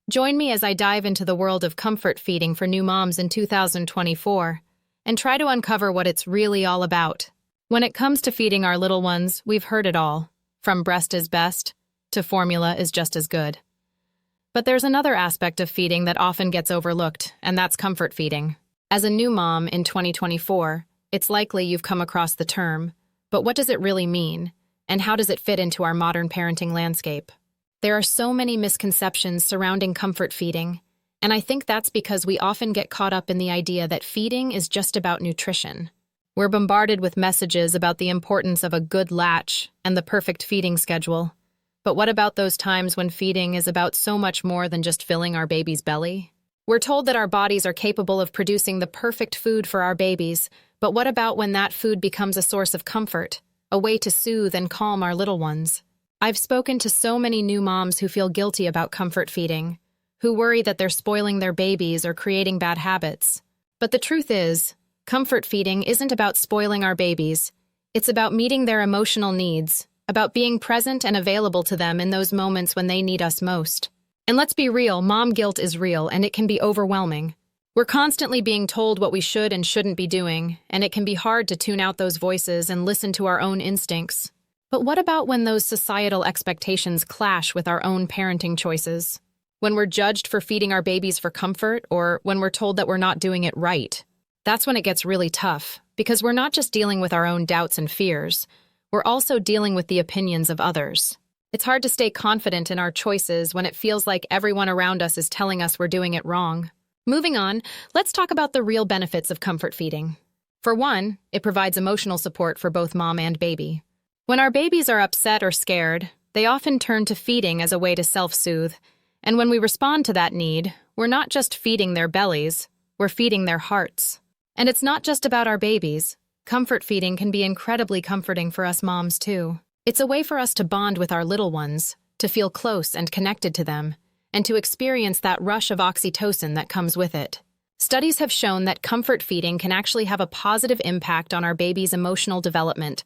Join me as I dive into the world of comfort feeding for new moms in 2024 and try to uncover what it's really all about. When it comes to feeding our little ones, we've heard it all, from breast is best to formula is just as good. But there's another aspect of feeding that often gets overlooked, and that's comfort feeding. As a new mom in 2024, it's likely you've come across the term, but what does it really mean, and how does it fit into our modern parenting landscape? There are so many misconceptions surrounding comfort feeding, and I think that's because we often get caught up in the idea that feeding is just about nutrition. We're bombarded with messages about the importance of a good latch and the perfect feeding schedule. But what about those times when feeding is about so much more than just filling our baby's belly? We're told that our bodies are capable of producing the perfect food for our babies, but what about when that food becomes a source of comfort, a way to soothe and calm our little ones? I've spoken to so many new moms who feel guilty about comfort feeding, who worry that they're spoiling their babies or creating bad habits. But the truth is, comfort feeding isn't about spoiling our babies. It's about meeting their emotional needs, about being present and available to them in those moments when they need us most. And let's be real, mom guilt is real and it can be overwhelming. We're constantly being told what we should and shouldn't be doing, and it can be hard to tune out those voices and listen to our own instincts. But what about when those societal expectations clash with our own parenting choices? When we're judged for feeding our babies for comfort, or when we're told that we're not doing it right? That's when it gets really tough, because we're not just dealing with our own doubts and fears, we're also dealing with the opinions of others. It's hard to stay confident in our choices when it feels like everyone around us is telling us we're doing it wrong. Moving on, let's talk about the real benefits of comfort feeding. For one, it provides emotional support for both mom and baby. When our babies are upset or scared, they often turn to feeding as a way to self-soothe. And when we respond to that need, we're not just feeding their bellies, we're feeding their hearts. And it's not just about our babies. Comfort feeding can be incredibly comforting for us moms, too. It's a way for us to bond with our little ones, to feel close and connected to them, and to experience that rush of oxytocin that comes with it. Studies have shown that comfort feeding can actually have a positive impact on our baby's emotional development,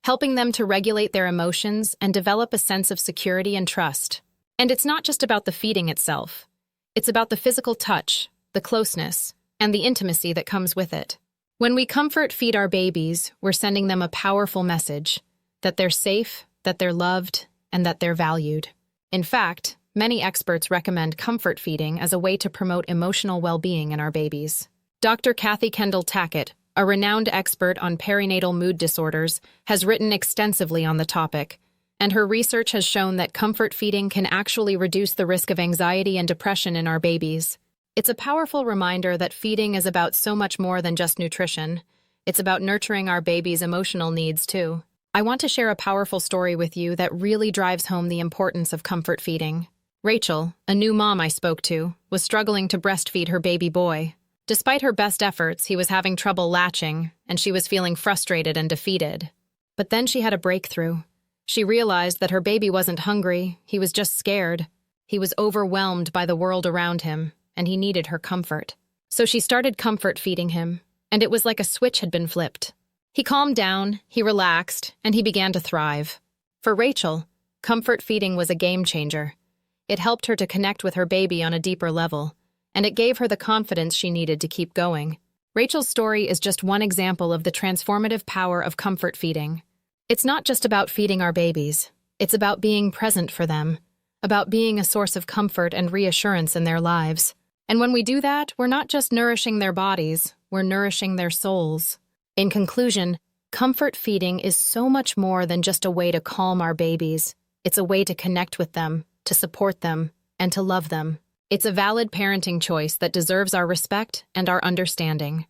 helping them to regulate their emotions and develop a sense of security and trust. And it's not just about the feeding itself. It's about the physical touch, the closeness, and the intimacy that comes with it. When we comfort feed our babies, we're sending them a powerful message that they're safe, that they're loved, and that they're valued. In fact, many experts recommend comfort feeding as a way to promote emotional well-being in our babies. Dr. Kathy Kendall Tackett, a renowned expert on perinatal mood disorders, has written extensively on the topic, and her research has shown that comfort feeding can actually reduce the risk of anxiety and depression in our babies. It's a powerful reminder that feeding is about so much more than just nutrition. It's about nurturing our baby's emotional needs, too. I want to share a powerful story with you that really drives home the importance of comfort feeding. Rachel, a new mom I spoke to, was struggling to breastfeed her baby boy. Despite her best efforts, he was having trouble latching, and she was feeling frustrated and defeated. But then she had a breakthrough. She realized that her baby wasn't hungry, he was just scared. He was overwhelmed by the world around him, and he needed her comfort. So she started comfort feeding him, and it was like a switch had been flipped. He calmed down, he relaxed, and he began to thrive. For Rachel, comfort feeding was a game changer. It helped her to connect with her baby on a deeper level, and it gave her the confidence she needed to keep going. Rachel's story is just one example of the transformative power of comfort feeding. It's not just about feeding our babies. It's about being present for them, about being a source of comfort and reassurance in their lives. And when we do that, we're not just nourishing their bodies, we're nourishing their souls. In conclusion, comfort feeding is so much more than just a way to calm our babies. It's a way to connect with them, to support them, and to love them. It's a valid parenting choice that deserves our respect and our understanding.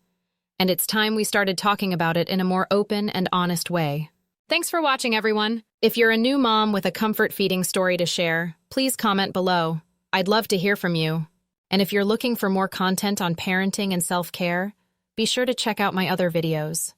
And it's time we started talking about it in a more open and honest way. Thanks for watching, everyone. If you're a new mom with a comfort feeding story to share, please comment below. I'd love to hear from you. And if you're looking for more content on parenting and self-care, be sure to check out my other videos.